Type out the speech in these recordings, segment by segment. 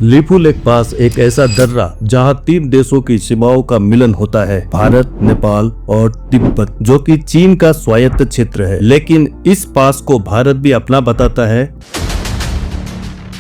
Lipu lake पास एक ऐसा दर्रा जहां 3 देशों की सीमाओं का मिलन होता है, भारत, नेपाल और तिब्बत, जो कि चीन का स्वायत्त क्षेत्र है। लेकिन इस पास को भारत भी अपना बताता है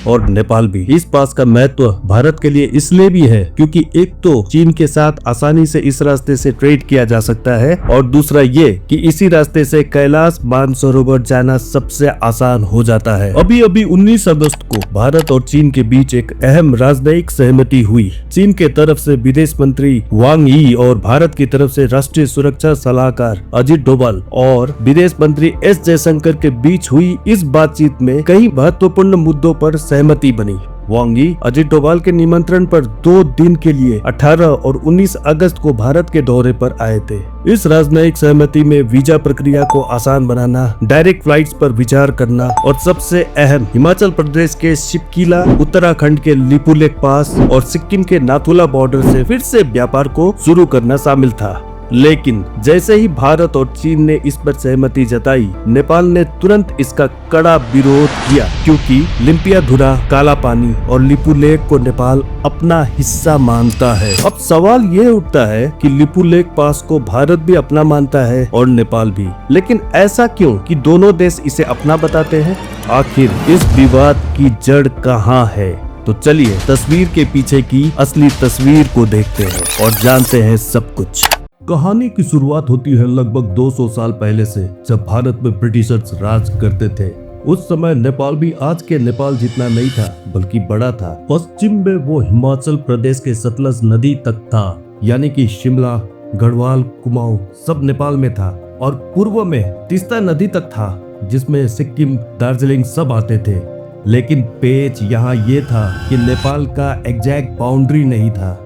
और नेपाल भी। इस पास का महत्व भारत के लिए इसलिए भी है क्योंकि एक तो चीन के साथ आसानी से इस रास्ते से ट्रेड किया जा सकता है और दूसरा ये कि इसी रास्ते से कैलाश मानसरोवर जाना सबसे आसान हो जाता है। अभी 19 अगस्त को भारत और चीन के बीच एक अहम राजनयिक सहमति हुई। चीन के तरफ से विदेश मंत्री वांग यी और भारत की तरफ से राष्ट्रीय सुरक्षा सलाहकार अजित डोभाल और विदेश मंत्री एस जयशंकर के बीच हुई इस बातचीत में कई महत्वपूर्ण मुद्दों पर सहमति बनी। वांग यी अजित डोभाल के निमंत्रण पर 2 दिन के लिए 18 और 19 अगस्त को भारत के दौरे पर आए थे। इस राजनयिक सहमति में वीजा प्रक्रिया को आसान बनाना, डायरेक्ट फ्लाइट्स पर विचार करना और सबसे अहम हिमाचल प्रदेश के शिपकिला, उत्तराखंड के लिपू लेक पास और सिक्किम के नाथुला बॉर्डर से फिर से व्यापार को शुरू करना शामिल था। लेकिन जैसे ही भारत और चीन ने इस पर सहमति जताई, नेपाल ने तुरंत इसका कड़ा विरोध किया क्योंकि लिम्पियाधुरा, काला पानी और लिपू लेक को नेपाल अपना हिस्सा मानता है। अब सवाल ये उठता है कि लिपू लेक पास को भारत भी अपना मानता है और नेपाल भी, लेकिन ऐसा क्यों कि दोनों देश इसे अपना बताते हैं? आखिर इस विवाद की जड़ कहाँ है? तो चलिए तस्वीर के पीछे की असली तस्वीर को देखते हैं और जानते हैं सब कुछ। कहानी की शुरुआत होती है लगभग 200 साल पहले से, जब भारत में ब्रिटिशर्स राज करते थे। उस समय नेपाल भी आज के नेपाल जितना नहीं था, बल्कि बड़ा था। पश्चिम में वो हिमाचल प्रदेश के सतलज नदी तक था, यानी कि शिमला, गढ़वाल, कुमाऊं सब नेपाल में था। और पूर्व में तीस्ता नदी तक था, जिसमें सिक्किम, दार्जिलिंग सब आते थे। लेकिन पेच यहाँ ये था कि नेपाल का एग्जैक्ट बाउंड्री नहीं था,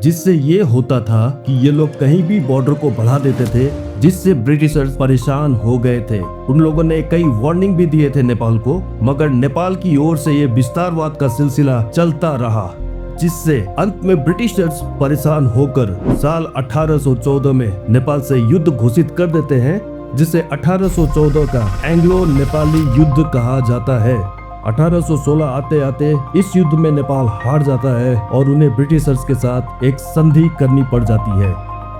जिससे ये होता था कि ये लोग कहीं भी बॉर्डर को बढ़ा देते थे, जिससे ब्रिटिशर्स परेशान हो गए थे। उन लोगों ने कई वार्निंग भी दिए थे नेपाल को, मगर नेपाल की ओर से ये विस्तारवाद का सिलसिला चलता रहा, जिससे अंत में ब्रिटिशर्स परेशान होकर साल 1814 में नेपाल से युद्ध घोषित कर देते हैं, जिसे 1814 का एंग्लो नेपाली युद्ध कहा जाता है। 1816 आते आते इस युद्ध में नेपाल हार जाता है और उन्हें ब्रिटिशर्स के साथ एक संधि करनी पड़ जाती है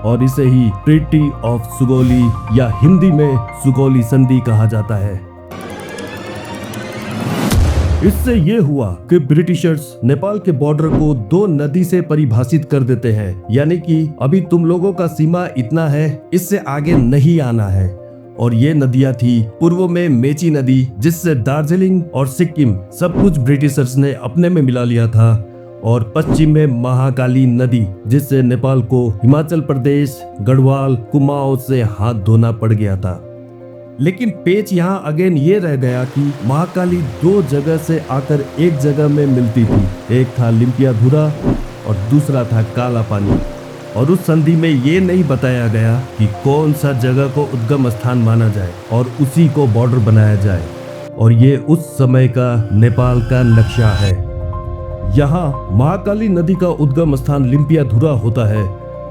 और इसे ही ट्रीटी ऑफ सुगौली या हिंदी में सुगौली संधि कहा जाता है। इससे ये हुआ कि ब्रिटिशर्स नेपाल के बॉर्डर को 2 नदी से परिभाषित कर देते हैं, यानी कि अभी तुम लोगों का सीमा इतना है, इससे आगे नहीं आना है। और ये नदियां थी पूर्व में मेची नदी, जिससे दार्जिलिंग और सिक्किम सब कुछ ब्रिटिशर्स ने अपने में मिला लिया था, और पश्चिम में महाकाली नदी, जिससे नेपाल को हिमाचल प्रदेश, गढ़वाल, कुमाऊं से हाथ धोना पड़ गया था। लेकिन पेच यहाँ अगेन ये रह गया कि महाकाली 2 जगह से आकर एक जगह में मिलती थी। एक था लिम्पियाधुरा और दूसरा था काला पानी। और उस संधि में ये नहीं बताया गया कि कौन सा जगह को उद्गम स्थान माना जाए और उसी को बॉर्डर बनाया जाए। और ये उस समय का नेपाल का नक्शा है। यहाँ महाकाली नदी का उद्गम स्थान लिम्पियाधुरा होता है,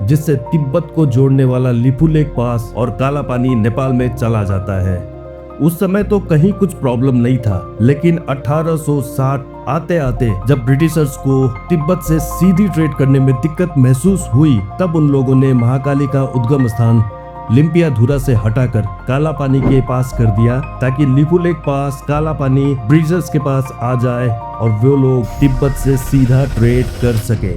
जिससे तिब्बत को जोड़ने वाला लिपू लेक पास और काला पानी नेपाल में चला जाता है। उस समय तो कहीं कुछ प्रॉब्लम नहीं था, लेकिन 1860 आते आते जब ब्रिटिशर्स को तिब्बत से सीधी ट्रेड करने में दिक्कत महसूस हुई, तब उन लोगों ने महाकाली का उद्गम स्थान लिम्पियाधुरा से हटाकर काला पानी के पास कर दिया, ताकि लिपू लेक पास, काला पानी ब्रिटिशर्स के पास आ जाए और वो लोग तिब्बत से सीधा ट्रेड कर सके।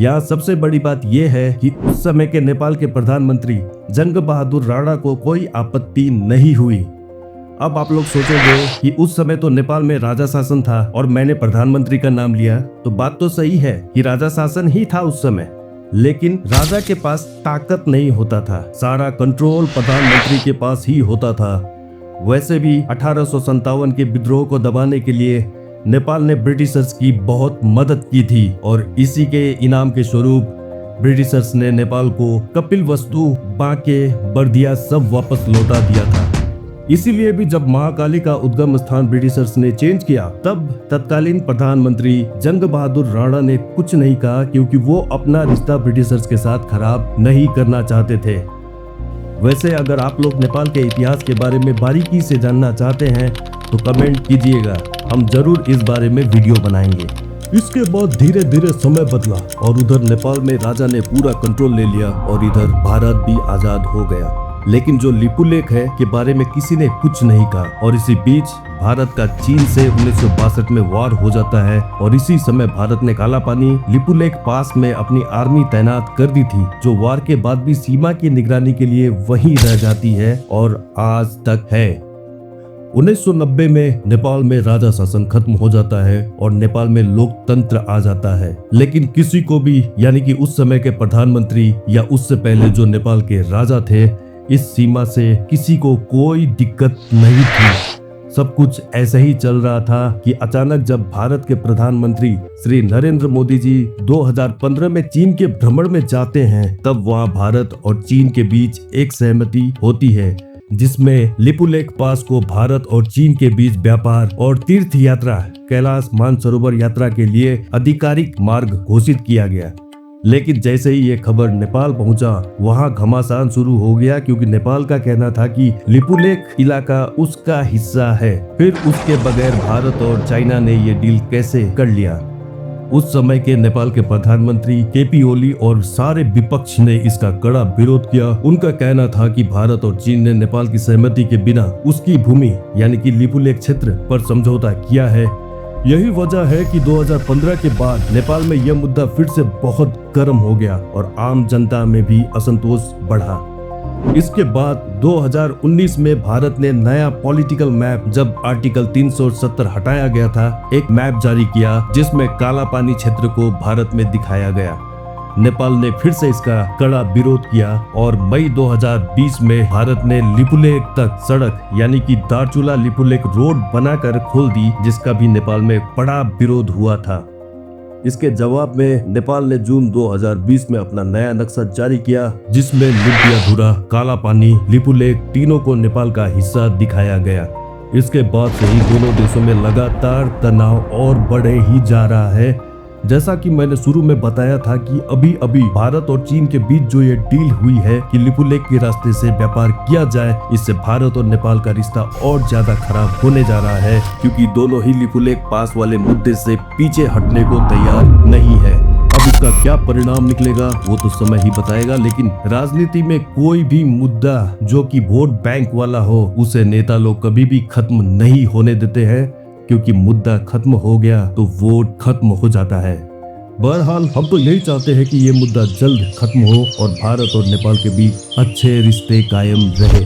यहाँ सबसे बड़ी बात यह है कि उस समय के नेपाल के प्रधानमंत्री जंग बहादुर राणा को कोई आपत्ति नहीं हुई। अब आप लोग सोचोगे कि उस समय तो नेपाल में राजा शासन था और मैंने प्रधानमंत्री का नाम लिया, तो बात तो सही है कि राजा शासन ही था उस समय, लेकिन राजा के पास ताकत नहीं होता था, सारा कंट्रोल प्रधानमंत्री के पास ही होता था। वैसे भी 1857 के विद्रोह को दबाने के लिए नेपाल ने ब्रिटिशर्स की बहुत मदद की थी और इसी के इनाम के स्वरूप ब्रिटिशर्स ने नेपाल को कपिलवस्तु, बांके, बर्दिया सब वापस लौटा दिया था। इसीलिए भी जब महाकाली का उद्गम स्थान ब्रिटिशर्स ने चेंज किया, तब तत्कालीन प्रधानमंत्री जंग बहादुर राणा ने कुछ नहीं कहा, क्योंकि वो अपना रिश्ता ब्रिटिशर्स के साथ खराब नहीं करना चाहते थे। वैसे अगर आप लोग नेपाल के इतिहास के बारे में बारीकी से जानना चाहते हैं तो कमेंट कीजिएगा, हम जरूर इस बारे में वीडियो बनाएंगे। इसके बाद धीरे धीरे समय बदला और उधर नेपाल में राजा ने पूरा कंट्रोल ले लिया और इधर भारत भी आजाद हो गया। लेकिन जो लिपुलेख है के बारे में किसी ने कुछ नहीं कहा और इसी बीच भारत का चीन से 1962 में वार हो जाता है और इसी समय भारत ने काला पानी लिपुलेख पास में अपनी आर्मी तैनात कर दी थी, जो वार के बाद भी सीमा की निगरानी के लिए वहीं रह जाती है और आज तक है। 1990 में नेपाल में राजा शासन खत्म हो जाता है और नेपाल में लोकतंत्र आ जाता है, लेकिन किसी को भी यानी कि उस समय के प्रधानमंत्री या उससे पहले जो नेपाल के राजा थे, इस सीमा से किसी को कोई दिक्कत नहीं थी। सब कुछ ऐसे ही चल रहा था कि अचानक जब भारत के प्रधानमंत्री श्री नरेंद्र मोदी जी 2015 में चीन के भ्रमण में जाते हैं, तब वहां भारत और चीन के बीच एक सहमति होती है जिसमें लिपुलेख पास को भारत और चीन के बीच व्यापार और तीर्थ यात्रा कैलाश मानसरोवर यात्रा के लिए आधिकारिक मार्ग घोषित किया गया। लेकिन जैसे ही ये खबर नेपाल पहुंचा, वहां घमासान शुरू हो गया, क्योंकि नेपाल का कहना था कि लिपुलेख इलाका उसका हिस्सा है। फिर उसके बगैर भारत और चाइना ने ये डील कैसे कर लिया। उस समय के नेपाल के प्रधानमंत्री केपी ओली और सारे विपक्ष ने इसका कड़ा विरोध किया। उनका कहना था कि भारत और चीन ने नेपाल की सहमति के बिना उसकी भूमि यानी कि लिपुलेख क्षेत्र पर समझौता किया है। यही वजह है कि 2015 के बाद नेपाल में यह मुद्दा फिर से बहुत गर्म हो गया और आम जनता में भी असंतोष बढ़ा। इसके बाद 2019 में भारत ने नया पॉलिटिकल मैप, जब आर्टिकल 370 हटाया गया था, एक मैप जारी किया जिसमें काला पानी क्षेत्र को भारत में दिखाया गया। नेपाल ने फिर से इसका कड़ा विरोध किया और मई 2020 में भारत ने लिपुलेख तक सड़क यानी कि दार्चुला लिपुलेख रोड बनाकर खोल दी, जिसका भी नेपाल में बड़ा विरोध हुआ था। इसके जवाब में नेपाल ने जून 2020 में अपना नया नक्शा जारी किया, जिसमें लिपियाधुरा, काला पानी, लिपुलेख तीनों को नेपाल का हिस्सा दिखाया गया। इसके बाद से ही दोनों देशों में लगातार तनाव और बढ़े ही जा रहा है। जैसा कि मैंने शुरू में बताया था कि अभी अभी भारत और चीन के बीच जो ये डील हुई है कि लिपुलेख के रास्ते से व्यापार किया जाए, इससे भारत और नेपाल का रिश्ता और ज्यादा खराब होने जा रहा है, क्योंकि दोनों ही लिपुलेख पास वाले मुद्दे से पीछे हटने को तैयार नहीं है। अब इसका क्या परिणाम निकलेगा वो तो समय ही बताएगा, लेकिन राजनीति में कोई भी मुद्दा जो कि वोट बैंक वाला हो, उसे नेता लोग कभी भी खत्म नहीं होने देते हैं, क्योंकि मुद्दा खत्म हो गया तो वोट खत्म हो जाता है। बहरहाल हम तो यही चाहते हैं कि ये मुद्दा जल्द खत्म हो और भारत और नेपाल के बीच अच्छे रिश्ते कायम रहे।